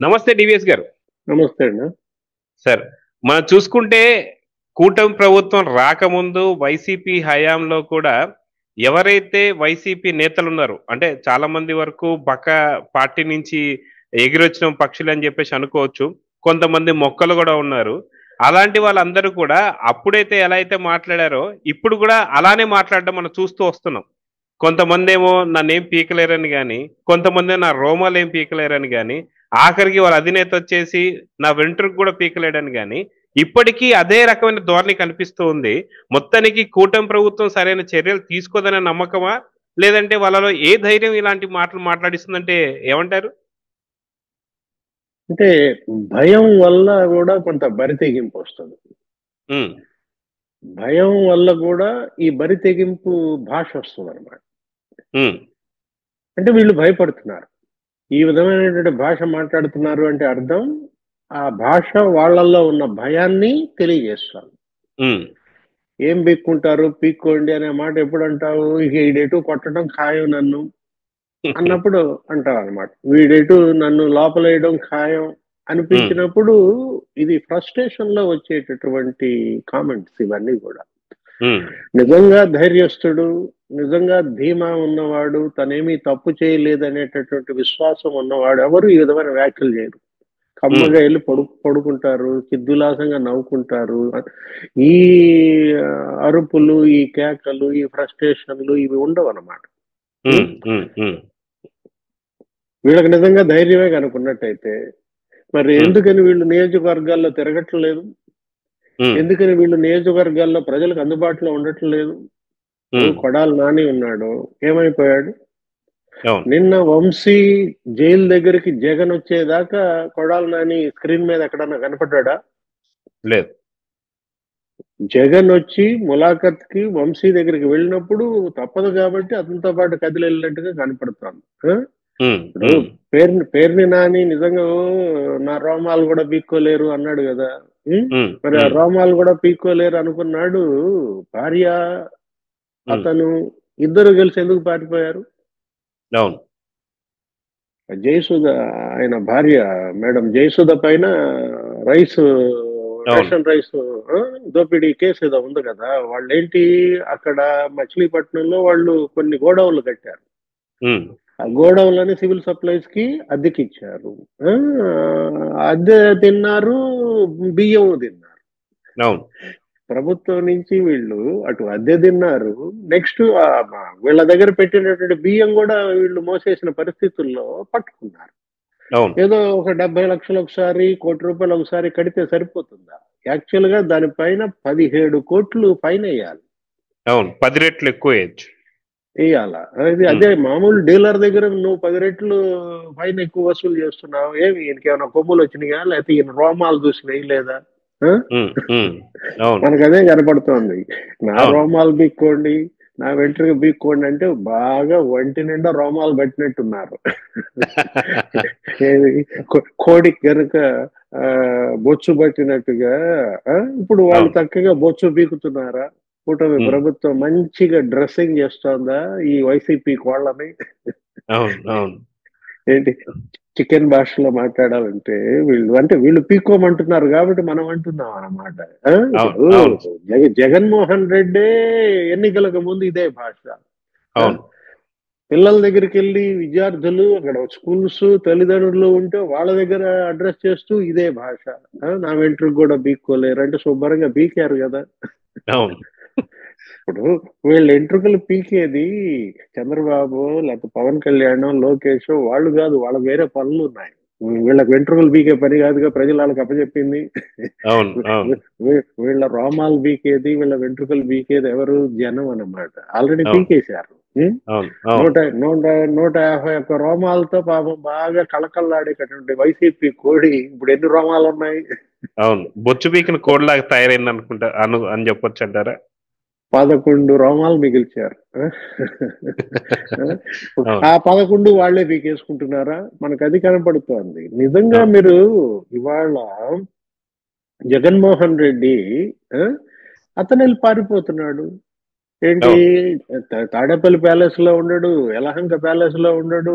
నమస్తే డివిఎస్ గారు. నమస్తే అండి. సార్, మనం చూసుకుంటే కూటమి ప్రభుత్వం రాకముందు వైసీపీ హయాంలో కూడా ఎవరైతే వైసీపీ నేతలున్నారో అంటే చాలా మంది వరకు పార్టీ నుంచి ఎగిరొచ్చిన పక్షులని జెప్పేసి అనుకోవచ్చు. కొంతమంది మొక్కలు గూడా ఉన్నారు. అలాంటి వాళ్ళందరూ కూడా అప్పుడైతే ఎలా అయితే మాట్లాడారో ఇప్పుడు గూడా అలానే మాట్లాడడం మనం చూస్తూ వస్తున్నాం. కొంతమందేమో నన్నేం పీకలేరని గాని, కొంతమందేమో నా రోమాలేం పీకలేరని గాని, ఆఖరికి వాళ్ళ అధినేత వచ్చేసి నా వెంట్రుక గూడా పీకలేడని గాని, ఇప్పటికీ అదే రకమైన ధోరణి కనిపిస్తూ ఉంది. మొత్తానికి కూటమి ప్రభుత్వం సరైన చర్యలు తీసుకోదనే నమ్మకమా? లేదంటే వాళ్ళలో ఏ ధైర్యం ఇలాంటి మాటలు మాట్లాడిస్తుందంటే ఏమంటారు? అంటే భయం వల్ల గూడా కొంత బరి తెగింపొస్తది. హ్మ్. భయం వల్ల గూడా ఈ బరి తెగింపు భాష వస్తదనమాట. హ్మ్. అంటే వీళ్ళు భయపడుతున్నారు. ఈ విధమైనటువంటి భాష మాట్లాడుతున్నారు అంటే అర్థం, ఆ భాష వాళ్ళల్లో ఉన్న భయాన్ని తెలియజేస్తుంది. హ్మ్. ఏం పీక్కుంటారు, పీక్కోండి అనే మాట ఎప్పుడంటావు? ఇక ఈడెటు కొట్టడం ఖాయం నన్ను అన్నప్పుడు అంటావనమాట. వీడెటు నన్ను లోపలేయడం ఖాయం హ్మ్. అనిపించినప్పుడు ఇది ఫ్రస్ట్రేషన్‌లో వచ్చేటటువంటి కామెంట్స్ ఇవన్నీ గూడా. హ్మ్. నిజంగా ధైర్యస్తుడు, నిజంగా ధీమా ఉన్నవాడు, తనేమీ తప్పు చేయలేదనేటటువంటి విశ్వాసం ఉన్నవాడు ఎవరు ఈ విధమైన వ్యాఖ్యలు చేయరు. హ్మ్. కమ్మగా ఎళ్లి పడుకుంటారు, చిద్విలాసంగా నవ్వుకుంటారు. ఈ అరుపులు, ఈ కేకలు, ఈ ఫ్రస్ట్రేషన్‌లు ఇవి ఉండవనమాట. హ్మ్. హ్మ్. హ్మ్. హ్మ్. వీళ్ళకి నిజంగా ధైర్యమే గనుకున్నట్టయితే, మరి హ్మ్. ఎందుకని వీళ్ళు నియోజకవర్గాల్లో తిరగట్లేదు? హ్మ్. ఎందుకని వీళ్ళు నియోజకవర్గాల్లో ప్రజలకు అందుబాటులో ఉండట్లేదు? హ్మ్. కొడాలి నాని ఉన్నాడు. ఏమైపోయాడు? అవును. నిన్న వంశీ జైలు దగ్గరికి జగన్ వచ్చేదాకా కొడాలి నాని స్క్రీన్ మీద ఎక్కడన్నా కనపడ్డాడా? లేదు. జగన్ వచ్చి ములాఖత్‌కి వంశీ దగ్గరికి వెళ్ళినప్పుడు తప్పదు కాబట్టి అతనితో పాటు కదిలెళ్ళినట్టుగా కనపడుతోంది. ఆ! హ్మ్. ఇప్పుడు హ్మ్. పేర్ని నాని నిజంగా నా రోమాలు కూడా పీక్కోలేరు అన్నాడు కదా. హ్మ్. మరి ఆ హ్మ్. రోమాలు కూడా పీక్కోలేరు అనుకున్నాడు. భార్య హ్మ్. అతను ఇద్దరు కలిసి ఎందుకు పారిపోయారు? అవును. జయసుధ ఆయన భార్య మేడం జయసుధ పైన రైస్ అవును. రేషన్ రైస్ దోపిడీ కేసు ఏదో ఉంది కదా. వాళ్ళేంటి అక్కడ మచిలీపట్నంలో వాళ్ళు కొన్ని గోడౌన్లు కట్టారు. హ్మ్. ఆ గోడౌన్లని సివిల్ సప్లైస్ కి అద్దెకిచ్చారు. ఆ, అద్దె తిన్నారు, బియ్యం తిన్నారు. అవును. ప్రభుత్వం నుంచి వీళ్ళు అటు అద్దె తిన్నారు. నెక్స్ట్ వీళ్ళ దగ్గర పెట్టినటువంటి బియ్యం కూడా వీళ్ళు మోసేసిన పరిస్థితుల్లో పట్టుకున్నారు. అవును. ఏదో ఒక 70 లక్షలు ఒకసారి, ₹1,00,00,000 ఒకసారి కడితే సరిపోతుందా? యాక్చువల్ గా దానిపైన 17 కోట్లు ఫైన్ వేయాలి. అవును. 10 రెట్లు ఎక్కువేయొచ్చు. ఎయ్యాల. హ్మ్. అదే మామూలు డీలర్ దగ్గర నువ్వు 10 రెట్లు ఫైన్ ఎక్కువ వసూలు చేస్తున్నావు. ఏమి ఈయనకేమైనా కొమ్ములొచ్చినాయా? లేకపోతే ఈయన రోమాలు చూసి వేయలేదా? ఆ! హ్మ్. హ్మ్. అవును. మనకదే కనపడుతోంది. నా అవును. రోమాలు పీక్కోండి, నా వెంట్రుక పీక్కోండి అంటే బాగా ఒంటి నిండా రోమాలు పట్టినట్టున్నారు. ఏది కోడికి గనుక బొచ్చు పట్టినట్టుగా ఇప్పుడు వాళ్ళు అవును. చక్కగా బొచ్చు పీకుతున్నారా? కూటమి హ్మ్. ప్రభుత్వం మంచిగా డ్రెస్సింగ్ చేస్తోందా ఈ వైసీపీ కోళ్ళని? అవును. అవును. ఏంటి చికెన్ భాషలో మాట్లాడాలంటే వీళ్ళు పీక్కోమంటున్నారు కాబట్టి మనం అంటున్నాం అన్నమాట. అవును. ఇప్పుడు అవును. జగన్మోహన్ రెడ్డే ఎన్నికలకు ముందు ఇదే భాష. ఆ! అవును. పిల్లల దగ్గరికెళ్ళి విద్యార్థులు అక్కడ స్కూల్స్ తల్లిదండ్రులు ఉంటే వాళ్ళ దగ్గర అడ్రెస్ చేస్తూ ఇదే భాష. నా వెంట్రుక కూడా పీక్కోలేరు అంటే శుభ్రంగా పీకారు కదా. అవును. ఇప్పుడు వీళ్ళ ఎంట్రుకలు పీకేది చంద్రబాబు లేకపోతే పవన్ కళ్యాణ్ లోకేష్ వాళ్ళు కాదు, వాళ్ళకి వేరే పనులు ఉన్నాయి. వీళ్ళకి వెంట్రుకలు పీకే పని కాదుగా ప్రజలు వాళ్ళకి అప్పచెప్పింది. అవును. అవును. వీళ్ళ రోమాలు పీకేది, వీళ్ళ వెంట్రుకలు పీకేది ఎవరు? జనం అన్నమాట. ఆల్రెడీ అవును. పీకేశారు. ఉం? అవును. అవును. నూట నూట 151 రోమాలతో పాపం బాగా కళకళలాడేటటువంటి వైసీపీ కోడి ఇప్పుడు ఎన్ని రోమాలు ఉన్నాయి? అవును. బొచ్చు పీకిన కోడిలాగా తయారైందనుకుంటా అని చెప్పొచ్చంటారా? 11 రోమాలు మిగిల్చారు. ఇప్పుడు అవును. ఆ 11 వాళ్ళే పీకేసుకుంటున్నారా? మనకది కనపడుతోంది. నిజంగా అవును. మీరు ఇవాళ జగన్మోహన్ రెడ్డి ఆ! అతనెళ్ళి పారిపోతున్నాడు. ఏంటి తాడేపల్లి ప్యాలెస్ లో ఉండడు, యలహంక ప్యాలెస్ లో ఉండడు,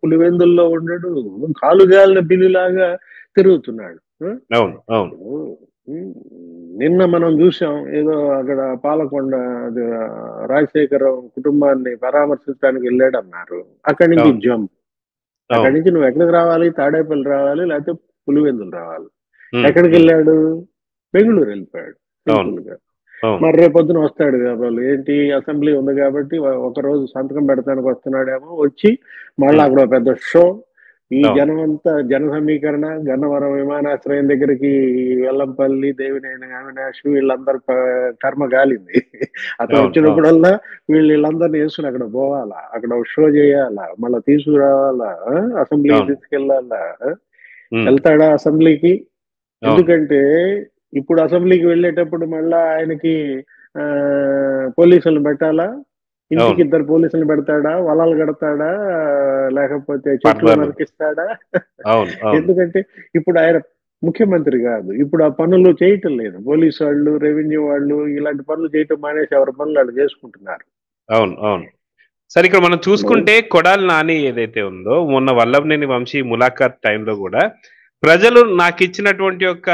పులివెందుల్లో ఉండడు, కాలుగాలిన పిల్లిలాగా తిరుగుతున్నాడు. అవును అవును ఉమ్, నిన్న మనం చూసాం ఏదో అక్కడ పాలకొండ అది, రాజశేఖరం కుటుంబాన్ని పరామర్శించడానికి వెళ్ళాడు అన్నారు. అక్కడి నుంచి అవును జంప్. అక్కడి అవును నుంచి నువ్వు ఎక్కడికి రావాలి? తాడేపల్లి రావాలి, లేకపోతే పులివెందులు రావాలి. ఉమ్, ఎక్కడికి ఉమ్, వెళ్ళాడు? బెంగళూరు వెళ్ళిపోయాడు అవును సింపుల్ గా. అవును మరి రేపొద్దున వస్తాడు కాబట్టి ఏంటి, అసెంబ్లీ ఉంది కాబట్టి ఒక రోజు సంతకం పెడతానికి వస్తున్నాడేమో, వచ్చి మళ్ళీ ఉమ్, అక్కడ ఒక పెద్ద షో. ఈ అవును జనం అంతా జన సమీకరణ, గన్నవరం విమానాశ్రయం దగ్గరికి వెల్లంపల్లి, దేవినేని అవినాష్ వీళ్ళందరూ కర్మ గాలింది. అతను అవును అవును వచ్చినప్పుడల్లా వీళ్ళందరినీ వేసుకుని అక్కడ పోవాలా, అక్కడ ఒక షో చేయాలా, మళ్ళీ తీసుకురావాలా, అసెంబ్లీకి అవును తీసుకెళ్లాలా. ఉమ్, వెళ్తాడా అసెంబ్లీకి? అవును ఎందుకంటే ఇప్పుడు అసెంబ్లీకి వెళ్ళేటప్పుడు మళ్ళా ఆయనకి ఆ పోలీసులు పెట్టాలా? ఇంటికి అవును 2 పోలీసులు పెడతాడా? వలలు కడతాడా? లేకపోతే చెట్లు పరదాలు నరికిస్తాడా? అవును అవును ఎందుకంటే ఇప్పుడు ఆయన ముఖ్యమంత్రి కాదు, ఇప్పుడు ఆ పనులు చేయటం లేదు. పోలీసు వాళ్ళు, రెవెన్యూ వాళ్ళు ఇలాంటి పనులు చేయటం మానేసి ఎవరి పనులు వాళ్ళు చేసుకుంటున్నారు. అవును అవును సరే, ఇక్కడ మనం ఇప్పుడు చూసుకుంటే కొడాలి నాని ఏదైతే ఉందో, మొన్న వల్లభనేని వంశీ ములాఖాత్ టైంలో కూడా ప్రజలు నాకు ఇచ్చినటువంటి యొక్క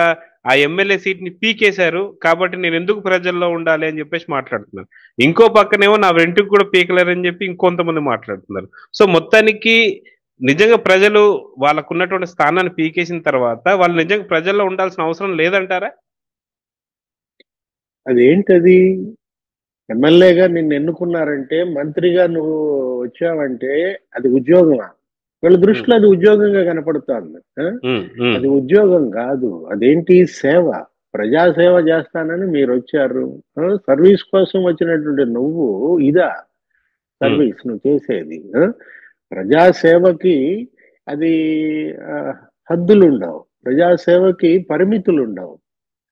ఆ ఎమ్మెల్యే సీట్ ని పీకేశారు, కాబట్టి నేను ఎందుకు ప్రజల్లో ఉండాలి అని చెప్పేసి మాట్లాడుతున్నారు. ఇంకో పక్కనేమో నా వెంట్రుకు కూడా పీకలేరని చెప్పి ఇంకొంతమంది మాట్లాడుతున్నారు. సో మొత్తానికి నిజంగా ప్రజలు వాళ్ళకున్నటువంటి స్థానాన్ని పీకేసిన తర్వాత వాళ్ళు నిజంగా ప్రజల్లో ఉండాల్సిన అవసరం లేదంటారా? అదేంటది? ఎమ్మెల్యేగా నిన్ను ఎన్నుకున్నారంటే, మంత్రిగా నువ్వు వచ్చావంటే అది ఉద్యోగమా? వీళ్ళ ఉమ్, దృష్టిలో అది ఉద్యోగంగా కనపడుతోంది. ఉమ్, ఉమ్, అది ఉద్యోగం కాదు. అదేంటి? సేవ. ప్రజాసేవ చేస్తానని మీరు వచ్చారు. సర్వీస్ కోసం వచ్చినటువంటి నువ్వు ఇదా ఉమ్, సర్వీస్ నువ్వు చేసేది? ప్రజాసేవకి అది ఆ, హద్దులుండవు. ప్రజాసేవకి పరిమితులుండవు.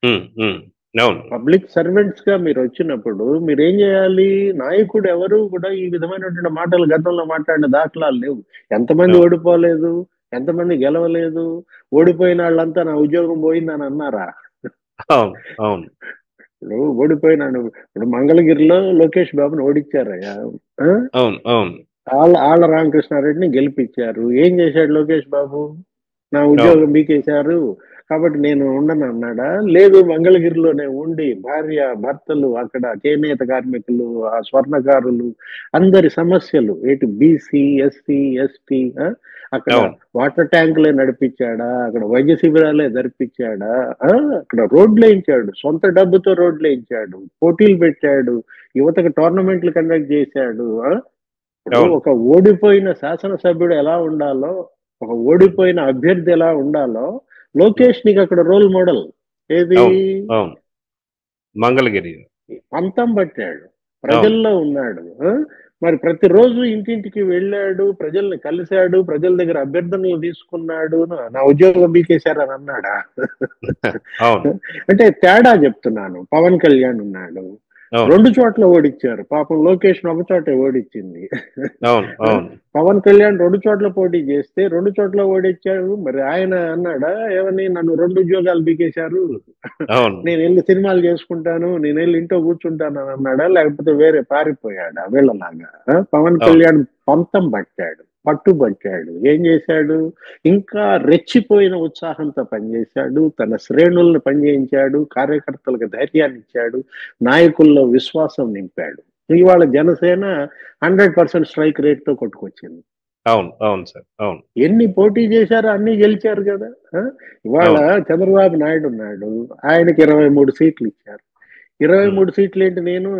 ఉమ్, ఉమ్, అవును పబ్లిక్ సర్వెంట్స్ గా మీరు వచ్చినప్పుడు మీరు ఏం చేయాలి? నాయకుడు ఎవరు కూడా ఈ విధమైనటువంటి మాటలు గతంలో మాట్లాడిన దాఖలాలు లేవు. ఎంతమంది అవును ఓడిపోలేదు, ఎంతమంది గెలవలేదు, ఓడిపోయిన వాళ్ళంతా నా ఉద్యోగం పోయిందని అన్నారా? అవును అవును ఇప్పుడు ఓడిపోయినాడు, ఇప్పుడు మంగళగిరిలో లోకేష్ బాబుని ఓడించారయ్యా. ఆ? అవును అవును ఆళ్ళ రామకృష్ణారెడ్డిని గెలిపించారు. ఏం చేశాడు లోకేష్ బాబు? నా అవును ఉద్యోగం మీకేశారు కాబట్టి నేను ఉండను అన్నాడా? లేదు, మంగళగిరిలోనే ఉండి భార్య భర్తలు, అక్కడ చేనేత కార్మికులు, ఆ స్వర్ణకారులు అందరి సమస్యలు ఏంటి, బీసీ ఎస్సీ ఎస్టీ, అక్కడ అవును వాటర్ ట్యాంకులే నడిపించాడా? అక్కడ వైద్య శిబిరాలే జరిపించాడా? ఆ, అక్కడ రోడ్లు వేయించాడు, సొంత డబ్బుతో రోడ్లు వేయించాడు, పోటీలు పెట్టాడు, యువతకు టోర్నమెంట్లు కండక్ట్ చేశాడు. ఇప్పుడు అవును ఒక ఓడిపోయిన శాసనసభ్యుడు ఎలా ఉండాలో, ఒక ఉమ్, ఓడిపోయిన అభ్యర్థి ఎలా ఉండాలో, ఉమ్, లోకేష్ నీకు అక్కడ రోల్ మోడల్. ఏది? అవును అవును మంగళగిరి పంతం పట్టాడు, అవును ప్రజల్లో ఉన్నాడు. మరి ప్రతిరోజు ఇంటింటికి వెళ్ళాడు, ప్రజల్ని కలిశాడు, ప్రజల దగ్గర అభ్యర్థనలు తీసుకున్నాడు. నా ఉద్యోగం బీకేశారని అన్నాడా? అవును అంటే తేడా చెప్తున్నాను. పవన్ కళ్యాణ్ ఉన్నాడు, అవును 2 చోట్ల ఓడించారు. పాపం లోకేష్ ఒక చోటే ఓడించింది. అవును అవును పవన్ కళ్యాణ్ 2 చోట్ల పోటీ చేస్తే 2 చోట్ల ఓడించాడు. మరి ఆయన అన్నాడా ఏమని, నన్ను 2 ఉద్యోగాలు బీకేశారు, అవును నేను వెళ్ళి సినిమాలు చేసుకుంటాను, నేను వెళ్ళి ఇంట్లో కూర్చుంటాను అని అన్నాడా? లేకపోతే వేరే పారిపోయాడా వీళ్ళలాగా? పవన్ అవును కళ్యాణ్ పంతం పట్టాడు, పట్టుబట్టాడు. ఏం చేశాడు? ఇంకా రెచ్చిపోయిన ఉత్సాహంతో పనిచేశాడు, తన శ్రేణులను పనిచేయించాడు, కార్యకర్తలకు ధైర్యాన్ని ఇచ్చాడు, నాయకుల్లో విశ్వాసం నింపాడు. ఇవాళ జనసేన 100% స్ట్రైక్ రేట్ తో కొట్టుకొచ్చింది. అవును అవును సార్ అవును ఎన్ని పోటీ చేశారో అన్ని గెలిచారు కదా. ఇవాళ అవును చంద్రబాబు నాయుడు ఉన్నాడు, ఆయనకి 23 సీట్లు ఇచ్చారు. ఇరవై ఉమ్, మూడు సీట్లు ఏంటి? నేను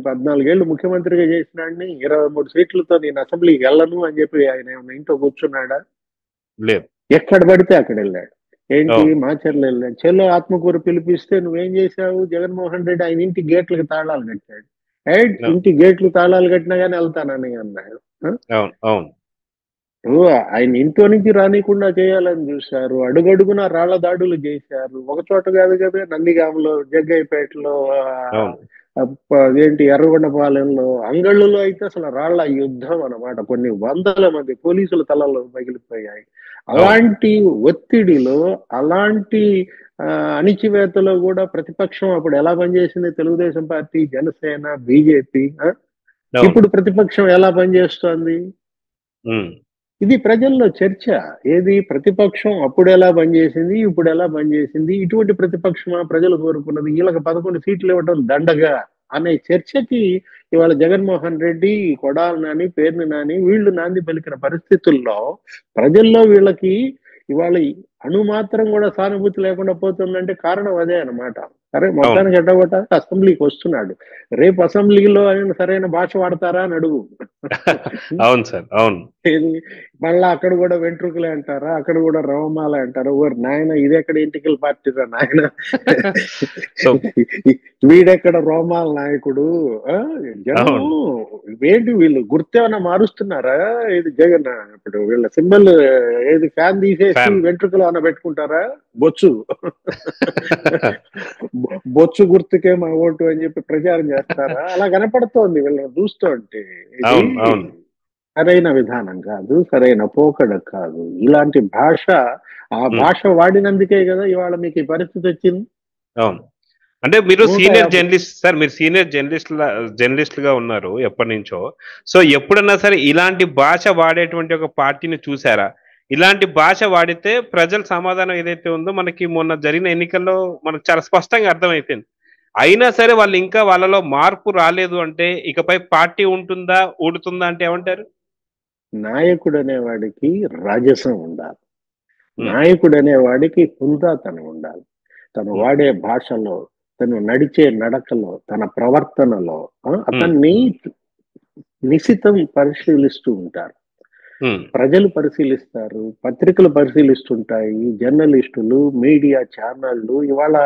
14 ఏళ్ళు ముఖ్యమంత్రిగా చేసినాడిని, 23 సీట్లతో నేను అసెంబ్లీకి వెళ్ళను అని చెప్పి ఆయన ఏమన్నా ఇంట్లో కూర్చున్నాడా? లేదు ఎక్కడ పడితే అక్కడ వెళ్ళాడు. ఏంటి? అవును మాచర్ల వెళ్ళాడు. చెల్లో ఆత్మకూరు పిలిపిస్తే నువ్వేం చేశావు? జగన్మోహన్ రెడ్డి ఆయన ఇంటి గేట్లకు తాళాలు కట్టాడు. అవును ఇంటి గేట్లు తాళాలు కట్టినా కానీ వెళ్తానని అన్నాడు. అవును అవును ఇప్పుడు ఆయన ఇంట్లో నుంచి రానికుండా చేయాలని చూశారు. అడుగడుగునా రాళ్ల దాడులు చేశారు. ఒక చోట కాదు కదా, నందిగామలో, జగ్గయ్యపేటలో, అవును అదేంటి ఎర్రగొండపాలెంలో, అంగళ్ళులో అయితే అసలు రాళ్ల యుద్ధం అన్నమాట. కొన్ని వందల మంది పోలీసుల తలలు పగిలిపోయాయి. అలాంటి ఒత్తిడిలో, అలాంటి అణిచివేతలో కూడా ప్రతిపక్షం అప్పుడు ఎలా పనిచేసింది? Telugu Desam party, Janasena, BJP. ఇప్పుడు ప్రతిపక్షం ఎలా పనిచేస్తోంది? ఇది ప్రజల్లో చర్చ. ఏది ప్రతిపక్షం అప్పుడు ఎలా పనిచేసింది, ఇప్పుడు ఎలా పనిచేసింది, ఇటువంటి ప్రతిపక్షమా ప్రజలు కోరుకున్నది, వీళ్ళకి 11 సీట్లు ఇవ్వడం దండగా అనే చర్చకి ఇవాళ జగన్మోహన్ రెడ్డి, కొడాలి నాని, పేర్ని నాని వీళ్ళు నాంది పలికిన పరిస్థితుల్లో ప్రజల్లో వీళ్ళకి ఇవాళ అణుమాత్రం కూడా సానుభూతి లేకుండా పోతుందంటే కారణం అదే అన్నమాట. సరే, మొత్తానికి ఎట్టగొట్ట అసెంబ్లీకి వస్తున్నాడు. రేపు అసెంబ్లీలో ఆయన సరైన భాష వాడతారా అని అడుగు. అవును సార్, అవును. మళ్ళా అక్కడ కూడా వెంట్రుకలే అంటారా, అక్కడ కూడా రవమాల అంటారా? ఓరు నాయన, ఇదెక్కడ ఎన్నికల పార్టీ రా నాయన, వీడెక్కడ రోమాల నాయకుడు? జనం ఏంటి వీళ్ళు గుర్తేమన్నా మారుస్తున్నారా? ఇది జగన్ ఇప్పుడు వీళ్ళ సింబల్ ఏది, ఫ్యాన్ తీసేసి వెంట్రుకలు అన్న పెట్టుకుంటారా? బొచ్చు గుర్తుకే మా ఓటు అని చెప్పి ప్రచారం చేస్తారా? అలా కనపడుతోంది వీళ్ళని చూస్తుంటే. సరైన విధానం కాదు, సరైన పోకడ కాదు. ఇలాంటి భాష, ఆ భాష వాడినందుకే కదా ఇవాళ మీకు ఈ పరిస్థితి వచ్చింది. అవును. అంటే మీరు సీనియర్ జర్నలిస్ట్ సార్, మీరు సీనియర్ జర్నలిస్ట్ గా ఉన్నారు ఎప్పటి నుంచో. సో ఎప్పుడన్నా సరే ఇలాంటి భాష వాడేటువంటి ఒక పార్టీని చూసారా? ఇలాంటి భాష వాడితే ప్రజల సమాధానం ఏదైతే ఉందో మనకి మొన్న జరిగిన ఎన్నికల్లో మనకు చాలా స్పష్టంగా అర్థమైపోయింది. అయినా సరే వాళ్ళు ఇంకా వాళ్ళలో మార్పు రాలేదు అంటే ఇకపై పార్టీ ఉంటుందా, ఊడుతుందా అంటే ఏమంటారు? నాయకుడు అనేవాడికి రాజసం ఉండాలి, నాయకుడు అనేవాడికి హుందాతనం ఉండాలి. తను వాడే భాషలో, తను నడిచే నడకలో, తన ప్రవర్తనలో అతన్ని నిశితం పరిశీలిస్తూ ఉంటారు. ప్రజలు పరిశీలిస్తారు, పత్రికలు పరిశీలిస్తుంటాయి, జర్నలిస్టులు, మీడియా ఛానళ్ళు. ఇవాళ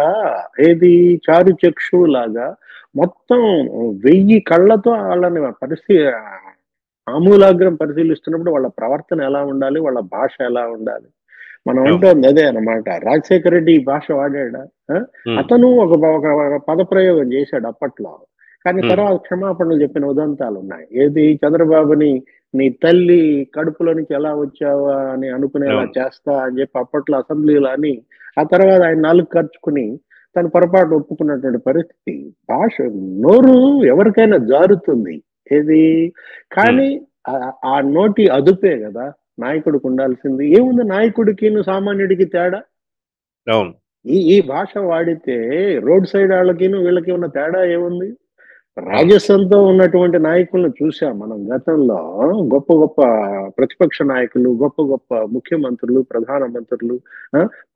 ఏది చారు చక్షు లాగా మొత్తం 1000 కళ్ళతో వాళ్ళని ఆమూలాగ్రం పరిశీలిస్తున్నప్పుడు వాళ్ళ ప్రవర్తన ఎలా ఉండాలి, వాళ్ళ భాష ఎలా ఉండాలి. మనం అంటోంది అదే అన్నమాట. రాజశేఖర రెడ్డి ఈ భాష వాడాడా? అతను ఒక పదప్రయోగం చేశాడు అప్పట్లో, కానీ తర్వాత క్షమాపణలు చెప్పిన ఉదంతాలు ఉన్నాయి. ఏది, చంద్రబాబుని నీ తల్లి కడుపులో నుంచి ఎలా వచ్చావా అని అనుకునేలా చేస్తా అని చెప్పి అప్పట్లో అసెంబ్లీలో అని, ఆ తర్వాత ఆయన నాలుగు ఖర్చుకుని తన పొరపాటు ఒప్పుకున్నటువంటి పరిస్థితి. భాష, నోరు ఎవరికైనా జారుతుంది. ఏది, కానీ ఆ నోటి అదుపే కదా నాయకుడికి ఉండాల్సింది. ఏముంది నాయకుడికి సామాన్యుడికి తేడా? ఈ భాష వాడితే రోడ్ సైడ్ వాళ్ళకి వీళ్ళకి ఉన్న తేడా ఏముంది? రాజస్థాన్తో ఉన్నటువంటి నాయకులను చూసాం మనం గతంలో. గొప్ప గొప్ప ప్రతిపక్ష నాయకులు, గొప్ప గొప్ప ముఖ్యమంత్రులు, ప్రధానమంత్రులు.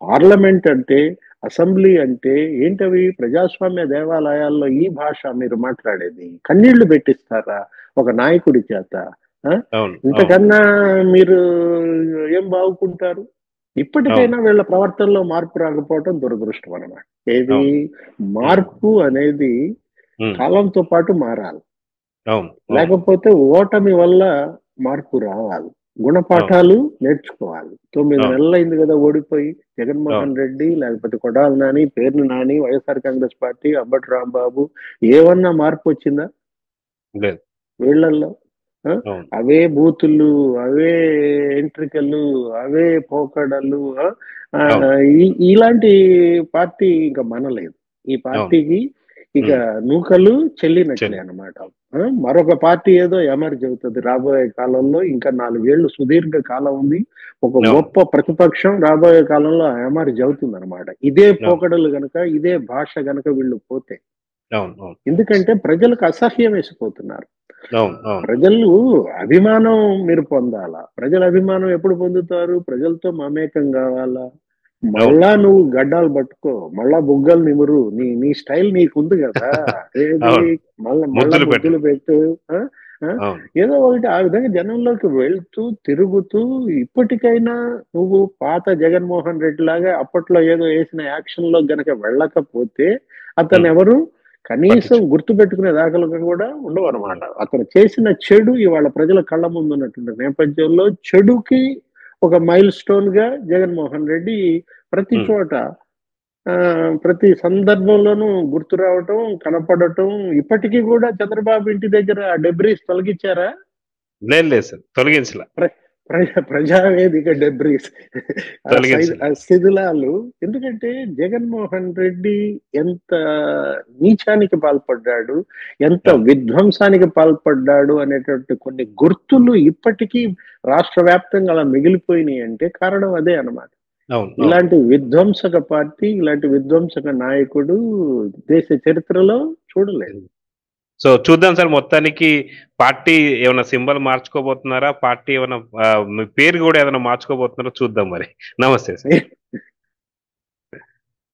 పార్లమెంట్ అంటే, అసెంబ్లీ అంటే ఏంటవి? ప్రజాస్వామ్య దేవాలయాల్లో ఈ భాష మీరు మాట్లాడేది? కన్నీళ్లు పెట్టిస్తారా ఒక నాయకుడి చేత? ఇంతకన్నా మీరు ఏం బాగుకుంటారు? ఇప్పటికైనా వీళ్ళ ప్రవర్తనలో మార్పు రాకపోవటం దురదృష్టం అన్నమాట. ఏది, మార్పు అనేది కాలంతో పాటు మారాలి, లేకపోతే ఓటమి వల్ల మార్పు రావాలి. గుణపాఠాలు నేర్చుకోవాలి. 9 నెలలైంది కదా ఓడిపోయి. జగన్మోహన్ రెడ్డి, లేకపోతే కొడాలి నాని, పేర్ని నాని, వైఎస్ఆర్ కాంగ్రెస్ పార్టీ, అంబటి రాంబాబు ఏమన్నా మార్పు వచ్చిందా వీళ్ళల్లో? అవే బూతులు, అవే ఎంట్రికలు, అవే పోకడలు. ఇలాంటి పార్టీ ఇంకా మనలేదు. ఈ పార్టీకి ఇక నూకలు చెల్లినట్లే అన్నమాట. మరొక పార్టీ ఏదో ఎమర్జ్ అవుతుంది రాబోయే కాలంలో. ఇంకా 4 ఏళ్ళు సుదీర్ఘ కాలం ఉంది. ఒక గొప్ప ప్రతిపక్షం రాబోయే కాలంలో ఎమర్జ్ అవుతుంది అనమాట. ఇదే పోకడలు గనక, ఇదే భాష గనక వీళ్ళు పోతే. ఎందుకంటే ప్రజలకు అసహ్యం వేసిపోతున్నారు. ప్రజలు అభిమానం మీరు పొందాలా. ప్రజల అభిమానం ఎప్పుడు పొందుతారు? ప్రజలతో మమేకం కావాలా. మళ్ళా నువ్వు గడ్డాలు పట్టుకో, మళ్ళా బుగ్గలు నిమురు, నీ స్టైల్ నీకుంది కదా. మళ్ళా బుగ్గలు పెట్టు, ఏదో ఒకటి. ఆ విధంగా జనంలోకి వెళ్తూ తిరుగుతూ ఇప్పటికైనా నువ్వు పాత జగన్మోహన్ రెడ్డి లాగా అప్పట్లో ఏదో వేసిన యాక్షన్ లో గనక వెళ్ళకపోతే అతను ఎవరు కనీసం గుర్తు పెట్టుకునే దాఖలుగా కూడా ఉండవు అనమాట. అతను చేసిన చెడు ఇవాళ ప్రజల కళ్ళ ముందు ఉన్నటువంటి నేపథ్యంలో చెడుకి ఒక మైల్ స్టోన్ గా జగన్మోహన్ రెడ్డి ప్రతి చోట, ప్రతి సందర్భంలోనూ గుర్తు రావటం, కనపడటం. ఇప్పటికీ కూడా చంద్రబాబు ఇంటి దగ్గర డెబ్రీస్ తొలగించారా? లేదు సార్, తొలగించలే. ప్రజావేదిక డెబ్రీస్ తొలగించింది. ఆ శిథిలాలు. ఎందుకంటే జగన్మోహన్ రెడ్డి ఎంత నీచానికి పాల్పడ్డాడు, ఎంత అవును. విధ్వంసానికి పాల్పడ్డాడు అనేటువంటి కొన్ని గుర్తులు ఇప్పటికీ రాష్ట్ర వ్యాప్తంగా అలా మిగిలిపోయినాయి అంటే కారణం అదే అన్నమాట. అవును. అవును. ఇలాంటి విధ్వంసక పార్టీ, ఇలాంటి విధ్వంసక నాయకుడు దేశ చరిత్రలో చూడలేదు. సో చూద్దాం సార్, మొత్తానికి పార్టీ ఏమైనా సింబల్ మార్చుకోబోతున్నారా? పార్టీ ఏమైనా మీ పేరు కూడా ఏదైనా మార్చుకోబోతున్నారో చూద్దాం మరి. నమస్తే సార్.